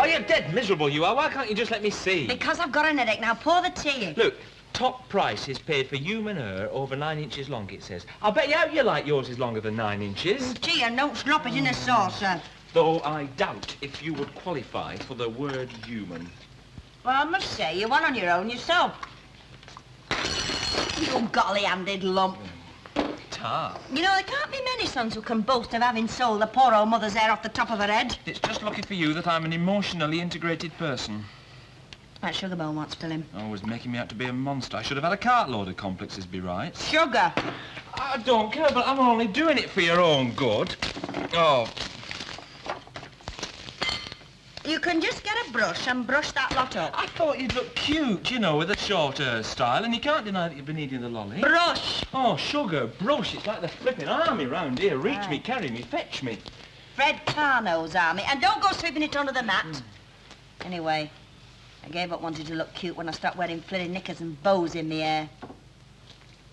Oh, you're dead miserable, you are. Why can't you just let me see? Because I've got an headache. Now, pour the tea in. Look, top price is paid for human hair over 9 inches long, it says. I'll bet you like yours is longer than 9 inches. Tea, and don't slop it in a saucer. Though I doubt if you would qualify for the word human. Well, I must say, you're one on your own yourself. You golly-handed lump. Tar. You know, there can't be many sons who can boast of having sold the poor old mother's hair off the top of her head. It's just lucky for you that I'm an emotionally integrated person. That sugar bowl wants filling. Always making me out to be a monster. I should have had a cartload of complexes, be right. Sugar. I don't care, but I'm only doing it for your own good. Oh. You can just get a brush and brush that lot up. I thought you'd look cute, you know, with a short hairstyle, and you can't deny that you've been eating the lolly. Brush. Oh, sugar, brush. It's like the flipping army round here. Reach me, carry me, fetch me. Fred Carno's army. And don't go sweeping it under the mat. Anyway, I gave up wanting to look cute when I stopped wearing flitting knickers and bows in my hair.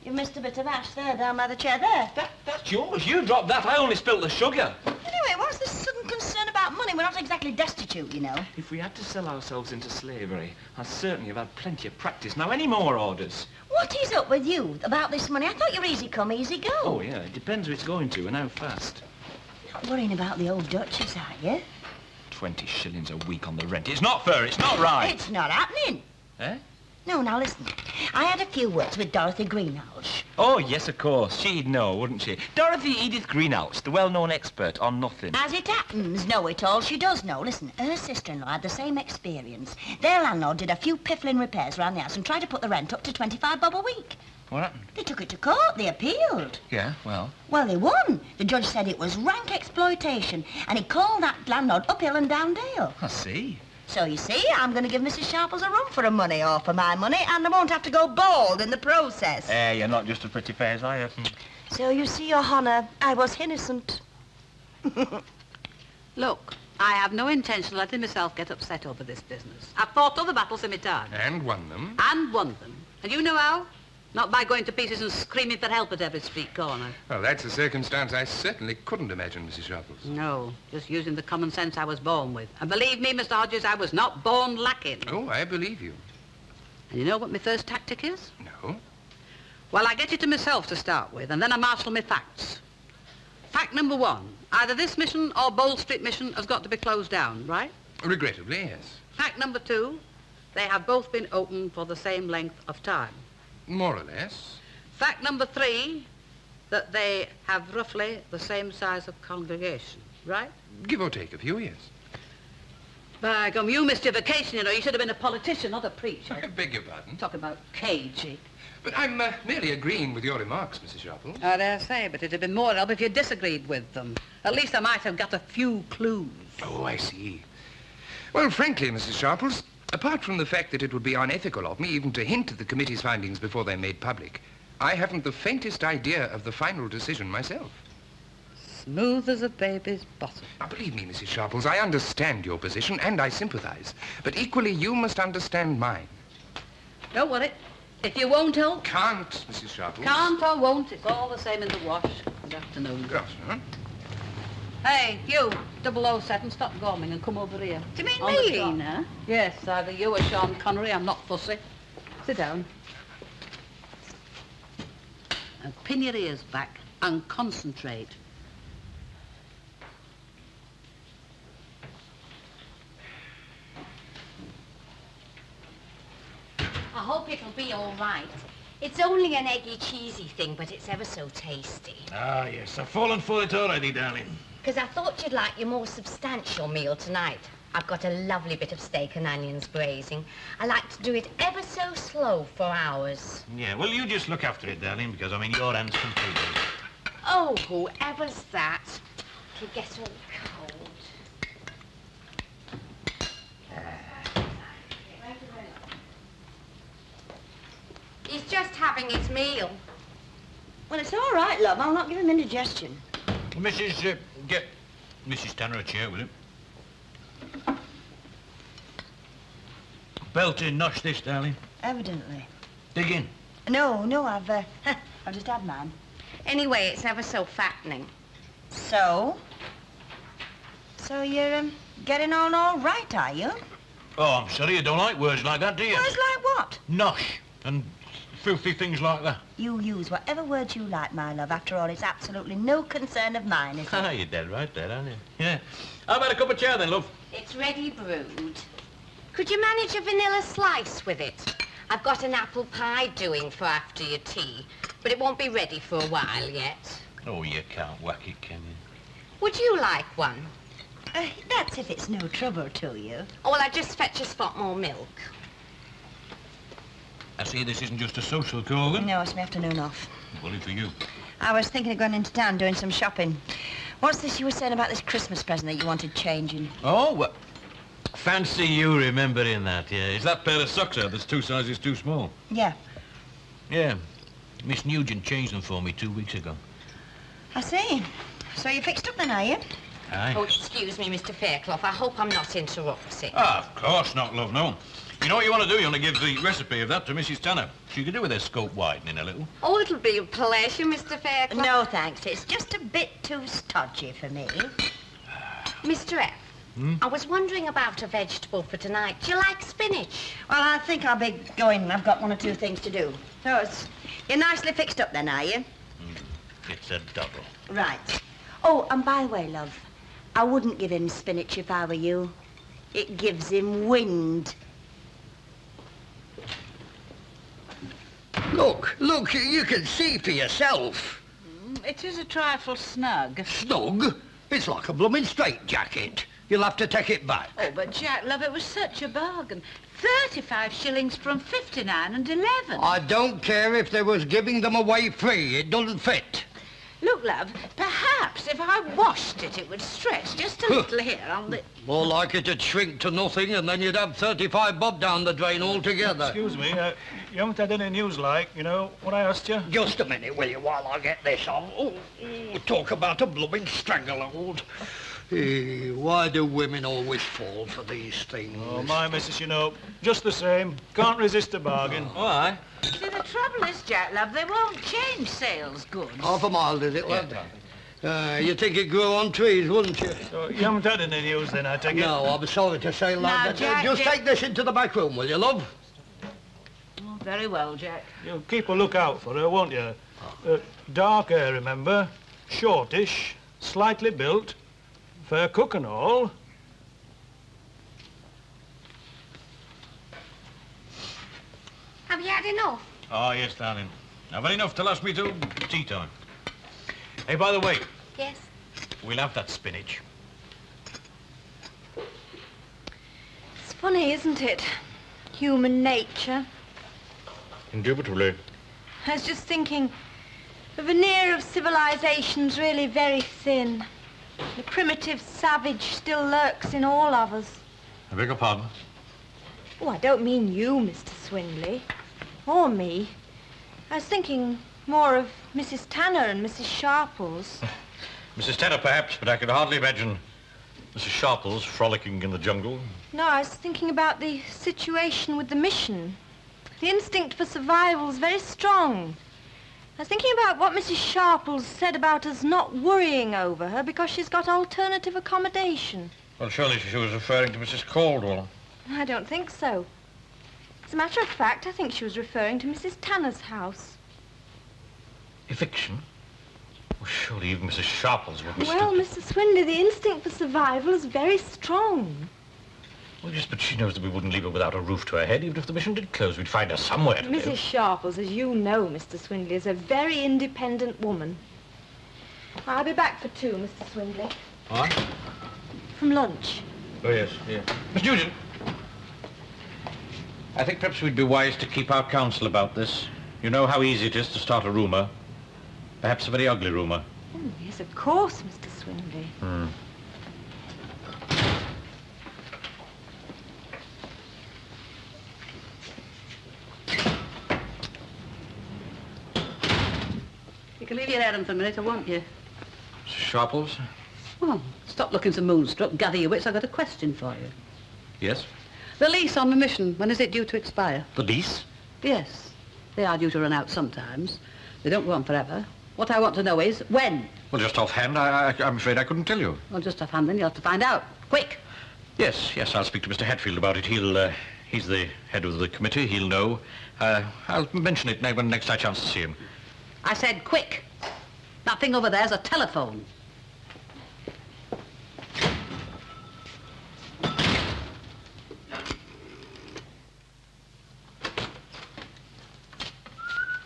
You missed a bit of ash there, down by the chair there. That's yours. You dropped that. I only spilt the sugar. Anyway, what's this sudden concern about money? We're not exactly destitute, you know. If we had to sell ourselves into slavery, I certainly have had plenty of practice. Now, any more orders? What is up with you about this money? I thought you were easy come, easy go. Oh, yeah. It depends who it's going to and how fast. Not worrying about the old Duchess, are you? 20 shillings a week on the rent. It's not fair. It's not right. It's not happening. Eh? No, now listen. I had a few words with Dorothy Greenhalgh. Oh, yes, of course. She'd know, wouldn't she? Dorothy Edith Greenhalgh, the well-known expert on nothing. As it happens, know-it-all, she does know. Listen, her sister-in-law had the same experience. Their landlord did a few piffling repairs around the house and tried to put the rent up to 25 bob a week. What happened? They took it to court. They appealed. Yeah, well? Well, they won. The judge said it was rank exploitation, and he called that landlord uphill and down dale. I see. So, you see, I'm going to give Mrs. Sharples a run for her money or for my money, and I won't have to go bald in the process. You're not just a pretty face, are you? So, you see, Your Honour, I was innocent. Look, I have no intention of letting myself get upset over this business. I've fought other battles in my time. And won them. And won them. And you know how? Not by going to pieces and screaming for help at every street corner. Well, that's a circumstance I certainly couldn't imagine, Mrs. Sharples. No, just using the common sense I was born with. And believe me, Mr. Hodges, I was not born lacking. Oh, I believe you. And you know what my first tactic is? No. Well, I get it to myself to start with, and then I marshal my facts. Fact number one, either this mission or Bold Street mission has got to be closed down, right? Regrettably, yes. Fact number two, they have both been open for the same length of time. More or less. Fact number three, that they have roughly the same size of congregation, right? Give or take a few, yes. By gum, you missed your vacation, you know. You should have been a politician, not a preacher. I beg your pardon. Talk about cagey. But I'm merely agreeing with your remarks, Mrs. Sharples. I dare say, but it'd have been more help if you disagreed with them. At least I might have got a few clues. Oh, I see. Well, frankly, Mrs. Sharples, apart from the fact that it would be unethical of me even to hint at the committee's findings before they're made public, I haven't the faintest idea of the final decision myself. Smooth as a baby's bottom. Now, believe me, Mrs. Sharples, I understand your position and I sympathize. But equally, you must understand mine. Don't worry. If you won't help... Can't, Mrs. Sharples. Can't or won't, it's all the same in the wash. Good afternoon. Good afternoon. Hey, you, 007, stop gorming and come over here. Do you mean On me, the trot. Lena? Yes, either you or Sean Connery. I'm not fussy. Sit down. And pin your ears back and concentrate. I hope it'll be all right. It's only an eggy, cheesy thing, but it's ever so tasty. Ah, yes. I've fallen for it already, darling. Because I thought you'd like your more substantial meal tonight. I've got a lovely bit of steak and onions braising. I like to do it ever so slow for hours. Yeah, well, you just look after it, darling, because I'm in your hands completely. Oh, whoever's that? It'll get all cold. He's just having his meal. Well, it's all right, love. I'll not give him indigestion. Mrs. Get Mrs. Tanner a chair, will you? Belting nosh this, darling. Evidently. Dig in. No, I've just had mine. Anyway, it's ever so fattening. So? So you're getting on all right, are you? Oh, I'm sorry you don't like words like that, do you? Words like what? Nosh and filthy things like that. You use whatever words you like, my love. After all, it's absolutely no concern of mine, is it? Ah, you're dead right there, aren't you? Yeah. How about a cup of chai then, love? It's ready brewed. Could you manage a vanilla slice with it? I've got an apple pie doing for after your tea, but it won't be ready for a while yet. Oh, you can't whack it, can you? Would you like one? That's if it's no trouble to you. Oh, well, I'll just fetch a spot more milk. I see this isn't just a social call, then? No, it's my afternoon off. Bully for you. I was thinking of going into town doing some shopping. What's this you were saying about this Christmas present that you wanted changing? Oh, well, fancy you remembering that, yeah. Is that pair of socks out that's 2 sizes too small? Yeah. Yeah. Miss Nugent changed them for me 2 weeks ago. I see. So you fixed up then, are you? Aye. Oh, excuse me, Mr. Fairclough. I hope I'm not interrupting. Ah, of course not, love, no. You know what you want to do? You want to give the recipe of that to Mrs. Tanner. She could do with her scope widening a little. Oh, it'll be a pleasure, Mr. Fairclough. No, thanks. It's just a bit too stodgy for me. Mr. F, I was wondering about a vegetable for tonight. Do you like spinach? Well, I think I'll be going. I've got 1 or 2 things to do. So you're nicely fixed up then, are you? It's a double. Right. Oh, and by the way, love, I wouldn't give him spinach if I were you. It gives him wind. Look, you can see for yourself. It is a trifle snug. Snug? It's like a blooming straitjacket. You'll have to take it back. Oh, but Jack, love, it was such a bargain. 35 shillings from 59 and 11. I don't care if they was giving them away free. It doesn't fit. Look, love, perhaps if I washed it, it would stretch just a little here on the... More like it'd shrink to nothing, and then you'd have 35 bob down the drain altogether. Excuse me, you haven't had any news like, you know, what I asked you? Just a minute, will you, while I get this on? Oh, talk about a blooming stranglehold. Why do women always fall for these things? Oh, my missus, you know, just the same. Can't resist a bargain. Oh, aye. See, the trouble is, Jack, love, they won't change sales goods. Half a mile, did it, lad? You'd think it grew on trees, wouldn't you? So you haven't had any news then, I take it? No, I'm sorry to say, lad. Now, But, Jack, just take this into the back room, will you, love? Oh, very well, Jack. You'll keep a lookout for her, won't you? Dark hair, remember? Shortish, slightly built, fair cook and all. Have you had enough? Oh, yes, darling. I've had enough to last me till tea time. Hey, by the way, Yes. we'll have that spinach. It's funny, isn't it? Human nature. Indubitably. I was just thinking, the veneer of civilization's really very thin. The primitive savage still lurks in all of us. I beg your pardon? Oh, I don't mean you, Mr. Swindley. Or me. I was thinking more of Mrs. Tanner and Mrs. Sharples. Mrs. Tanner, perhaps, but I could hardly imagine Mrs. Sharples frolicking in the jungle. No, I was thinking about the situation with the mission. The instinct for survival is very strong. I was thinking about what Mrs. Sharples said about us not worrying over her because she's got alternative accommodation. Well, surely she was referring to Mrs. Caldwell. I don't think so. As a matter of fact, I think she was referring to Mrs. Tanner's house. Eviction? Well, surely even Mrs. Sharples wouldn't... Well, Mr. Swindley, the instinct for survival is very strong. Well, yes, but she knows that we wouldn't leave her without a roof to her head. Even if the mission did close, we'd find her somewhere to Mrs. live. Sharples, as you know, Mr. Swindley, is a very independent woman. I'll be back for 2, Mr. Swindley. All right? From lunch. Oh, yes, yeah. Miss Nugent, I think perhaps we'd be wise to keep our counsel about this. You know how easy it is to start a rumour. Perhaps a very ugly rumour. Oh, yes, of course, Mr. Swindley. You can leave your errand for a minute, I want you. Mrs. Sharples? Well, stop looking so moonstruck, gather your wits, I've got a question for you. Yes? The lease on the mission, when is it due to expire? The lease? Yes. They are due to run out sometimes. They don't go on forever. What I want to know is, when? Well, just offhand, I'm afraid I couldn't tell you. Well, just offhand, then you'll have to find out. Quick! Yes, I'll speak to Mr. Hatfield about it. He's the head of the committee. He'll know. I'll mention it when next I chance to see him. I said quick. That thing over there's a telephone.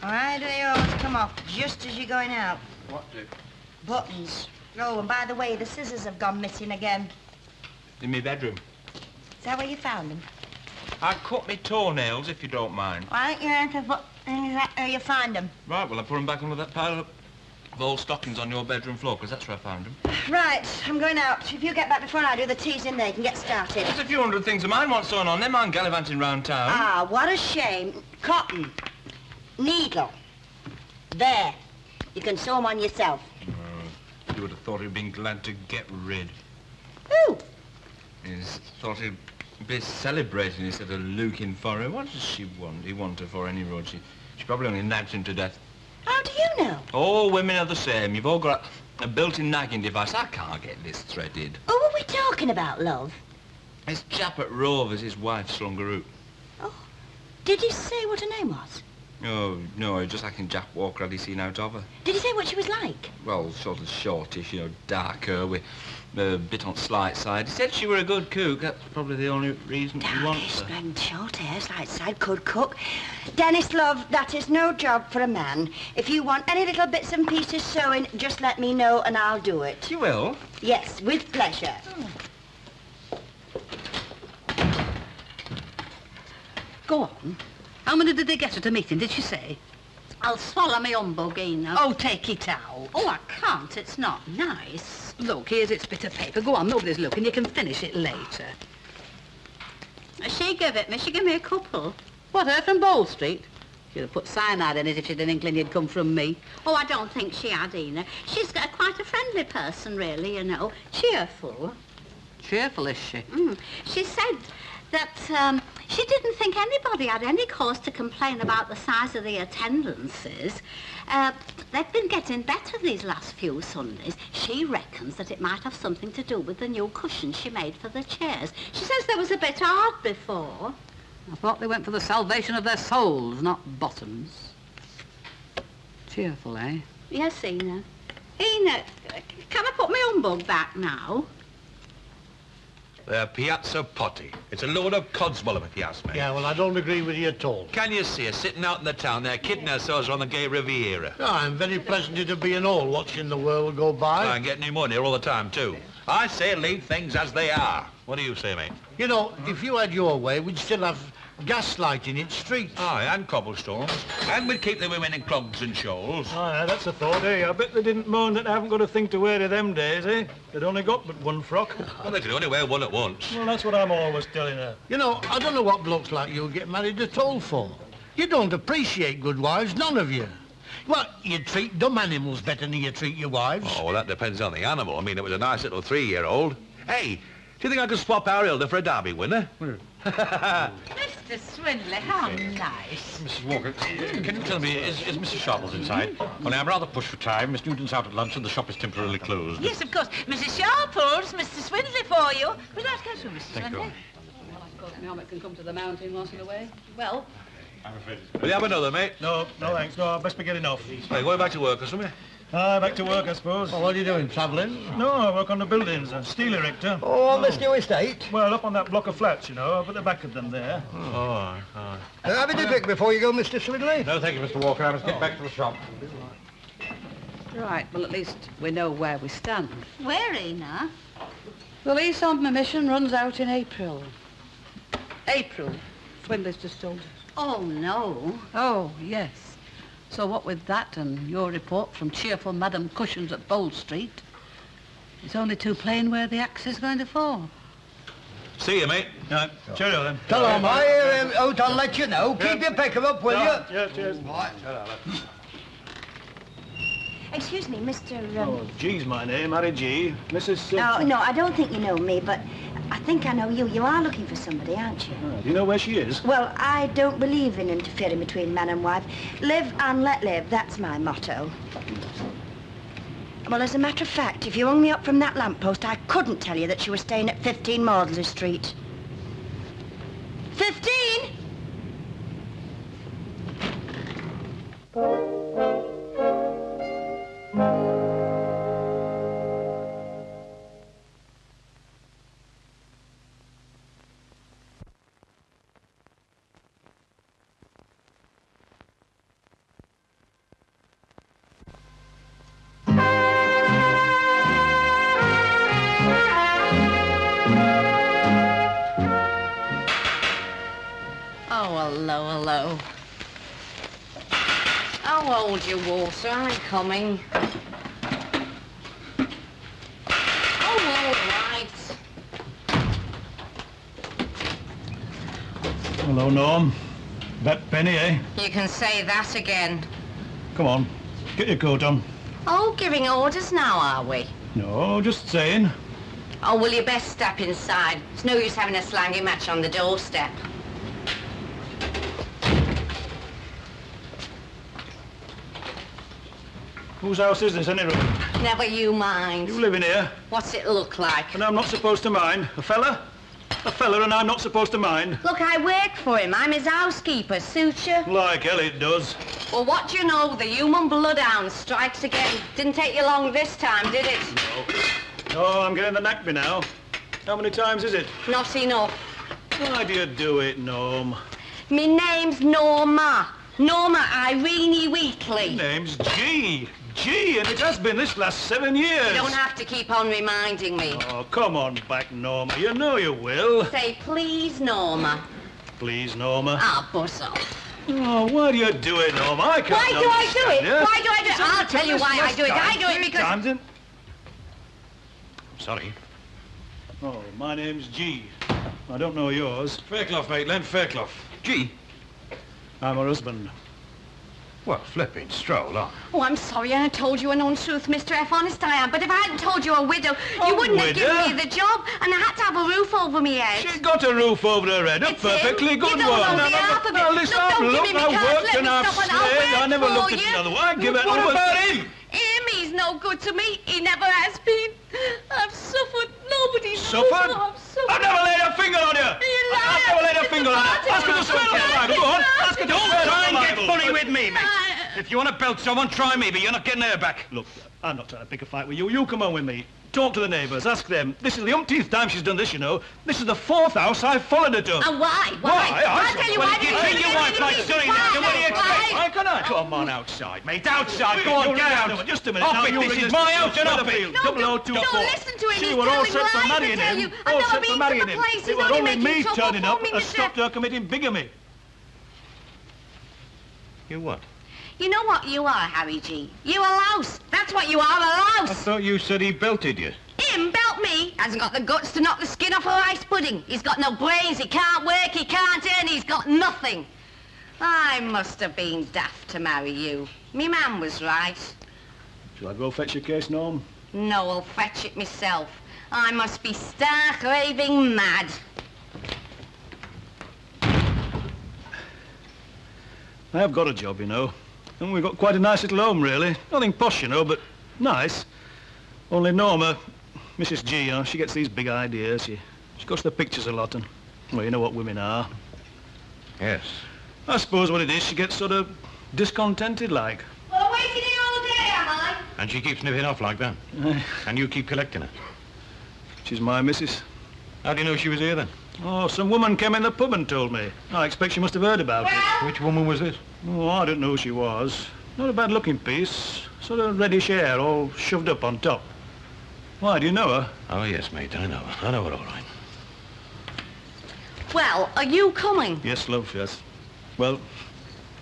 Why do they always come off just as you're going out? What do? Buttons. Oh, and by the way, the scissors have gone missing again. In my bedroom. Is that where you found them? I cut my toenails, if you don't mind. Why don't you enter put things where you find them? Right, well, I put them back under that pile of old stockings on your bedroom floor, because that's where I found them. Right, I'm going out. If you get back before I do, the tea's in there. You can get started. There's a few hundred things of mine what's going on. Them I'm gallivanting round town. Ah, what a shame. Cotton. Needle. There. You can sew them on yourself. You would have thought he'd been glad to get rid. Who? He thought he'd be celebrating instead of looking for her. What does she want? He want her for any road. She probably only nags him to death. How do you know? All women are the same. You've all got a built-in nagging device. I can't get this threaded. Who are we talking about, love? This chap at Rovers, his wife slung her out. Oh, did he say what her name was? Oh, no, just like in Jack Walker had he seen out of her. Did he say what she was like? Well, sort of shortish, dark hair with a bit on slight side. He said she were a good cook. That's probably the only reason he wants her. And short hair, slight side, could cook. Dennis, love, that is no job for a man. If you want any little bits and pieces sewing, just let me know and I'll do it. You will? Yes, with pleasure. Go on. How many did they get at a meeting, did she say? I'll swallow me humbug, Ena. Oh, take it out. Oh, I can't. It's not nice. Look, here's its bit of paper. Go on, nobody's looking. You can finish it later. She gave it me. She gave me a couple. What, her from Bowl Street? She'd have put cyanide in it if she'd an inkling you'd come from me. Oh, I don't think she had, Ena. She's quite a friendly person, really, you know. Cheerful. Cheerful, is she? She said that she didn't think anybody had any cause to complain about the size of the attendances. They've been getting better these last few Sundays. She reckons that it might have something to do with the new cushions she made for the chairs. She says there was a bit hard before. I thought they went for the salvation of their souls, not bottoms. Cheerful, eh? Yes, Ena. Ena, can I put my humbug back now? They're piazza potty. It's a load of codswallop, if you ask me. Yeah, well, I don't agree with you at all. Can you see us sitting out in the town there, kidding ourselves on the gay Riviera? No, I'm very pleasant to be and all, watching the world go by. And getting new money all the time, too. I say leave things as they are. What do you say, mate? You know, if you had your way, we'd still have gaslight in its streets. Aye, and cobblestones. And we'd keep the women in clogs and shawls. Aye, that's a thought, eh? I bet they didn't moan that they haven't got a thing to wear to them days, eh? They'd only got but one frock. Well, they could only wear one at once. Well, that's what I'm always telling her. You know, I don't know what blokes like you get married at all for. You don't appreciate good wives, none of you. Well, you treat dumb animals better than you treat your wives. Oh, well, that depends on the animal. I mean, it was a nice little 3-year-old. Hey, do you think I could swap our Hilda for a Derby winner? Mr. Swindley, how nice. Mrs. Walker, can you tell me, is Mrs. Sharples inside? Only I'm rather pushed for time. Miss Newton's out at lunch and the shop is temporarily closed. Yes, of course. Mrs. Sharples, Mr. Swindley for you. Would you like to go through, Mr. Thank Swindley? you. Well, I suppose Mohammed can come to the mountain once in a way. Well, I'm afraid it's... Will you have another, mate? No, thanks. No, I'd best be getting off. Hey, going back to work or something? Aye, back to work, I suppose. Well, what are you doing, travelling? No, I work on the buildings, a steel erector. Oh, on this new estate? Well, up on that block of flats, you know, up at the back of them there. Oh, Have a drink before you go, Mr. Swindley. No, thank you, Mr. Walker. I must get back to the shop. right, well, at least we know where we stand. Where, Ena? The lease on my mission runs out in April. April, Swindley's just told us. Oh, no. Oh, yes. So what with that and your report from cheerful Madam Cushions at Bold Street, it's only too plain where the axe is going to fall. See you, mate. Right, cheerio then. Tell him, out, I'll let you know. Keep your pecker up, will you? Yeah, cheers. Excuse me, Mr. Oh, Gee's my name, Harry Gee. Mrs. No, I don't think you know me, but I think I know you. You are looking for somebody, aren't you? Do you know where she is? Well, I don't believe in interfering between man and wife. Live and let live, that's my motto. Well, as a matter of fact, if you hung me up from that lamppost, I couldn't tell you that she was staying at 15 Maudsley Street. 15? Hello. I'll hold your water. I'm coming. Oh, all right. Hello, Norm. That penny, eh? You can say that again. Come on, get your coat on. Oh, giving orders now, are we? No, just saying. Oh, well, you best step inside. It's no use having a slangy match on the doorstep. Whose house is this, anyway? Never you mind. You live in here? What's it look like? And I'm not supposed to mind. A fella? A fella and I'm not supposed to mind. Look, I work for him. I'm his housekeeper. Suit you? Like hell it does. Well, what do you know? The human bloodhound strikes again. Didn't take you long this time, did it? No. Oh, I'm getting the knack me now. How many times is it? Not enough. Why do you do it, Norm? Me name's Norma. Norma Irene Wheatley. Name's Gee. Gee, and it has been this last 7 years. You don't have to keep on reminding me. Oh, come on back, Norma. You know you will. Say, please, Norma. Please, Norma. Ah, buzz off. Oh, why do you do it, Norma? I can't Why do I do it? understand you. Why do I do it? I'll tell you why I do it. I do it because... Times Sorry. Oh, my name's Gee. I don't know yours. Fairclough, mate, Len Fairclough. Gee. I'm her husband. Well, flipping stroll on. Oh, I'm sorry I told you an untruth, Mr. F. Honest I am. But if I hadn't told you a widow, you wouldn't have given me the job. And I had to have a roof over me head. She's got a roof over her head. A perfectly good You don't one. know the half of it. Now, listen, Look, don't give me I've my cards. worked Let and me I've stop and I'll slaved. I work never for looked at you. another one. I give it What over. about him? He's no good to me. He never has been. I've suffered. Nobody's Suffered? I've suffered. I've never laid a finger on you. I've never laid a finger on you. Ask her to swear on the Bible. Go on. Ask her to swear Try on and the get Bible. funny with me, mate. If you want to belt someone, try me, but you're not getting her back. Look, I'm not trying to pick a fight with you. You come on with me. Talk to the neighbours. Ask them. This is the umpteenth time she's done this, you know. This is the 4th house I've followed her to. And why? Why? I'll tell you Well, why. if you treat your wife like Sonny, then what do you expect? Why can I? Come on outside, mate. Outside. Go on, You'll get listen out. to it. Just a minute. Off Now, it. you This ring is us my to house and off it. Weatherfield. 00224. Don't listen to him. See, He's we're all telling set lies, for I marrying tell him. you. I've All never set been for to marrying the him. place. He's It was only only making me trouble turning for up me, that Mr. stopped her committing bigamy. You what? You know what you are, Harry G? You a louse. That's what you are, a I louse. thought you said he belted you. Him belt me. Hasn't got the guts to knock the skin off a rice pudding. He's got no brains. He can't work. He can't earn. He's got nothing. I must have been daft to marry you. Me man was right. Shall I go fetch your case, Norm? No, I'll fetch it myself. I must be stark raving mad. I have got a job, you know. And we've got quite a nice little home, really. Nothing posh, you know, but nice. Only Norma, Mrs. G, you know, she gets these big ideas. She goes to the pictures a lot, and, well, you know what women are. Yes. I suppose what it is, she gets sort of discontented, like. Well, I'm waiting here all day, am I? And she keeps nipping off like that. And you keep collecting her. She's my missus. How do you know she was here then? Oh, some woman came in the pub and told me. I expect she must have heard about it. Which woman was this? Oh, I don't know who she was. Not a bad-looking piece. Sort of reddish hair, all shoved up on top. Why, do you know her? Oh, yes, mate, I know her. I know her all right. Well, are you coming? Yes, love, yes. Well,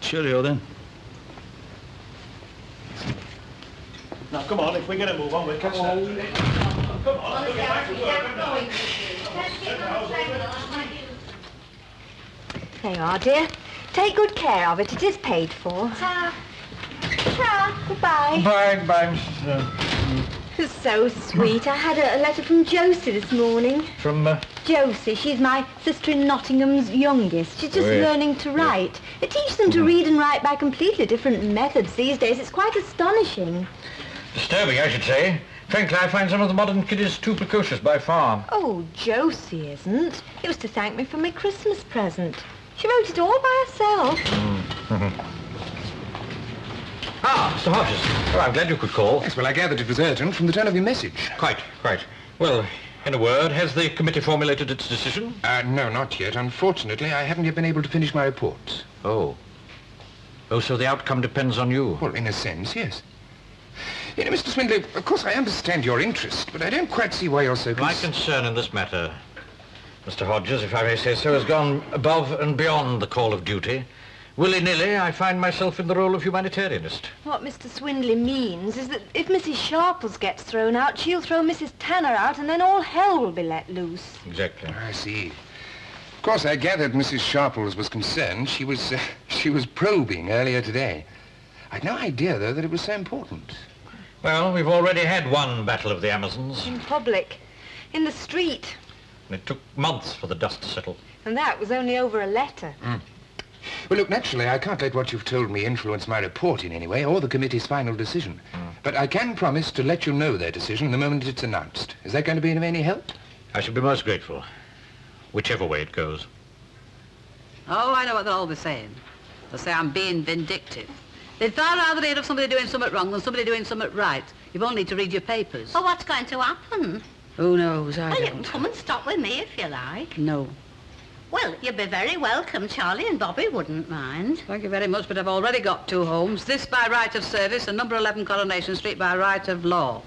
cheerio then. Now, come on, if we're going to move on, we'll catch that. Come on, we'll get back to work. There you are, dear. Take good care of it. It is paid for. Ta. Ta. Goodbye. Bye. It's so sweet. I had a letter from Josie this morning. From, Josie, she's my sister in Nottingham's youngest. She's just Oh, yeah. learning to write. They teach them to read and write by completely different methods these days. It's quite astonishing. Disturbing, I should say. Frankly, I find some of the modern kiddies too precocious by far. Oh, Josie isn't. It was to thank me for my Christmas present. She wrote it all by herself. Ah, Mr. Hodges. Well, I'm glad you could call. Yes, well, I gathered it was urgent from the tone of your message. Quite. Well, in a word, has the committee formulated its decision? No, not yet. Unfortunately, I haven't yet been able to finish my report. Oh, so the outcome depends on you? Well, in a sense, yes. You know, Mr. Swindley, of course I understand your interest, but I don't quite see why you're so My concern in this matter, Mr. Hodges, if I may say so, has gone above and beyond the call of duty. Willy-nilly, I find myself in the role of humanitarianist. What Mr. Swindley means is that if Mrs. Sharples gets thrown out, she'll throw Mrs. Tanner out, and then all hell will be let loose. Exactly. I see. Of course, I gathered Mrs. Sharples was concerned. She was probing earlier today. I'd no idea, though, that it was so important. Well, we've already had one battle of the Amazons. In public. In the street. And it took months for the dust to settle. And that was only over a letter. Well, look, naturally, I can't let what you've told me influence my report in any way, or the committee's final decision. But I can promise to let you know their decision the moment it's announced. Is that going to be of any help? I shall be most grateful, whichever way it goes. Oh, I know what they'll all be saying. They'll say I'm being vindictive. They'd far rather hear of somebody doing something wrong than somebody doing something right. You've only need to read your papers. Well, what's going to happen? Who knows? I Well, you don't. can come and stop with me if you like. No. Well, you'd be very welcome. Charlie and Bobby wouldn't mind. Thank you very much, but I've already got 2 homes. This by right of service and number 11 Coronation Street by right of law.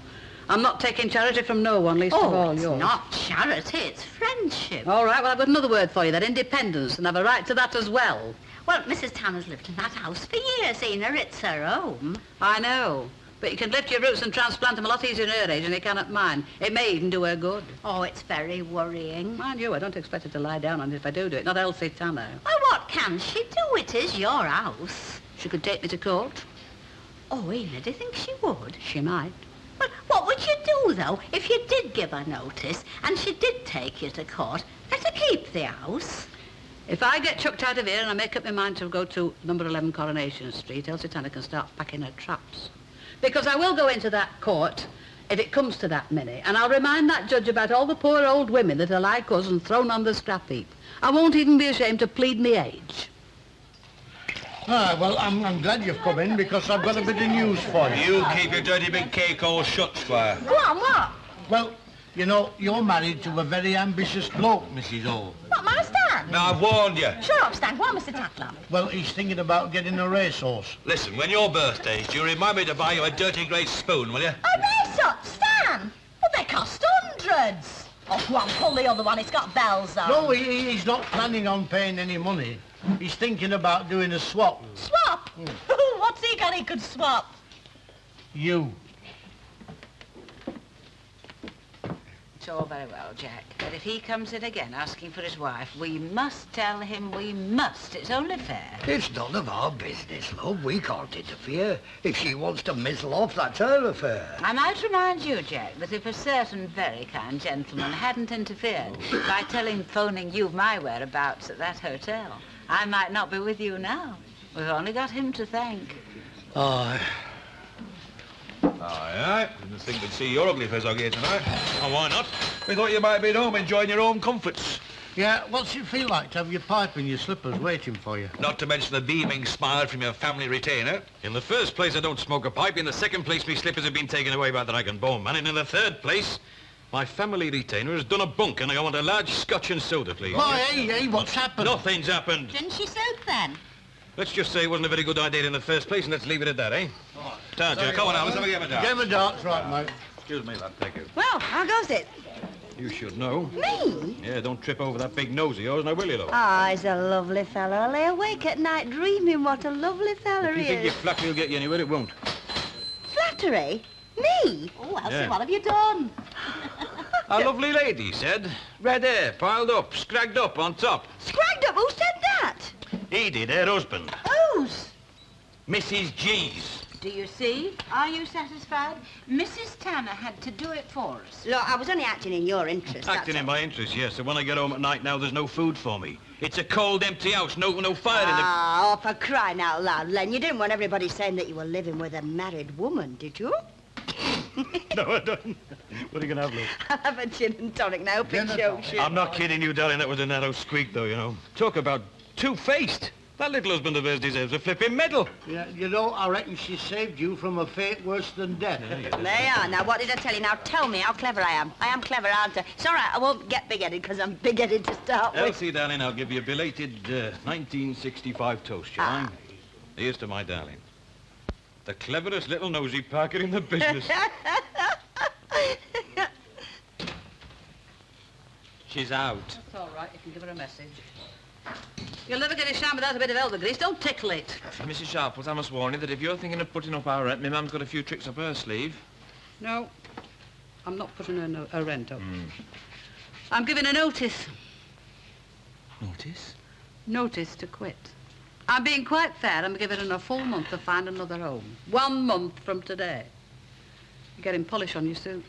I'm not taking charity from no one, least of all it's yours. not charity, it's friendship. All right, well, I've got another word for you, then. Independence, and I've a right to that as well. Well, Mrs. Tanner's lived in that house for years, Ina. It's her home. I know. But you can lift your roots and transplant them a lot easier in her age than you can at mine. It may even do her good. Oh, it's very worrying. Mind you, I don't expect her to lie down on it if I do it. Not Elsie Tanner. Well, what can she do? It is your house. She could take me to court. Oh, Ina, do you think she would? She might. Well, what would you do, though, if you did give her notice and she did take you to court? Let her keep the house. If I get chucked out of here and I make up my mind to go to number 11 Coronation Street, Elsie Tanner can start packing her traps. Because I will go into that court if it comes to that, Minnie, and I'll remind that judge about all the poor old women that are like us and thrown on the scrap heap. I won't even be ashamed to plead me age. Well, I'm glad you've come in because I've got a bit of news for you. You keep your dirty big cake all shut, Squire. Go on, what? Well, you know, you're married to a very ambitious bloke, Mrs. O. What, my Stan? Now, I've warned you. Shut up, Stan. Go on, Mr. Tatler. Well, he's thinking about getting a racehorse. Listen, when your birthday's due, remind me to buy you a dirty grey spoon, will you? A racehorse, Stan? Well, they cost hundreds. Oh, go on, pull the other one. It's got bells on. No, he's not planning on paying any money. He's thinking about doing a swap. Swap? What's he got he could swap? You. It's all very well, Jack, but if he comes in again asking for his wife, we must tell him we must. It's only fair. It's none of our business, love. We can't interfere. If she wants to mizzle off, that's her affair. I might remind you, Jack, that if a certain very kind gentleman hadn't interfered by phoning you my whereabouts at that hotel, I might not be with you now. We've only got him to thank. Aye. Aye. Didn't think we'd see your ugly fizog here tonight. Oh, why not? We thought you might be at home enjoying your own comforts. Yeah, what's it feel like to have your pipe and your slippers waiting for you? Not to mention the beaming smile from your family retainer. In the first place, I don't smoke a pipe. In the second place, me slippers have been taken away by the Dragon Bone Man. And in the third place, my family retainer has done a bunk and I want a large scotch and soda, please. Why, hey, what's happened? Nothing's happened. Didn't she soak then? Let's just say it wasn't a very good idea in the first place and let's leave it at that, eh? Down, Jack. Come on now, let's have a game of darts. Game of darts, right, mate. Excuse me, lad. Thank you. Well, how goes it? You should know. Me? Yeah, don't trip over that big nose of yours, now will you, though? Ah, he's a lovely fellow. I lay awake at night dreaming what a lovely fellow If you he think is. your flattery will get you anywhere, it won't. Flattery? Me? Oh, Elsie, Yeah. what have you done? A lovely lady, he said. Red hair, piled up, scragged up on top. Scragged up? Who said that? He did, her husband. Whose? Mrs. G's. Do you see? Are you satisfied? Mrs. Tanner had to do it for us. Look, I was only acting in your interest. Acting in my interest, yes. So when I get home at night now, there's no food for me. It's a cold, empty house, no fire in the... Ah, oh, for crying out loud, Len. You didn't want everybody saying that you were living with a married woman, did you? No, I don't. What are you going to have, Lou? I'll have a gin and tonic now, big show shit. I'm not kidding you, darling. That was a narrow squeak, though, you know. Talk about two-faced. That little husband of hers deserves a flipping medal. Yeah, you know, I reckon she saved you from a fate worse than death. There you are. Now, what did I tell you? Now, tell me how clever I am. I am clever, aren't I? It's all right. I won't get big-headed because I'm big-headed to start with. Elsie, darling, I'll give you a belated 1965 toast, shall I? Here's to my darling. The cleverest little nosy Parker in the business. She's out. That's all right. You can give her a message. You'll never get a shine without a bit of elder grease. Don't tickle it. Mrs. Sharples, I must warn you that if you're thinking of putting up our rent, my mum's got a few tricks up her sleeve. No, I'm not putting her rent up. I'm giving a notice. Notice? Notice to quit. I'm being quite fair. I'm giving her a full month to find another home. 1 month from today. You're getting polish on your suit.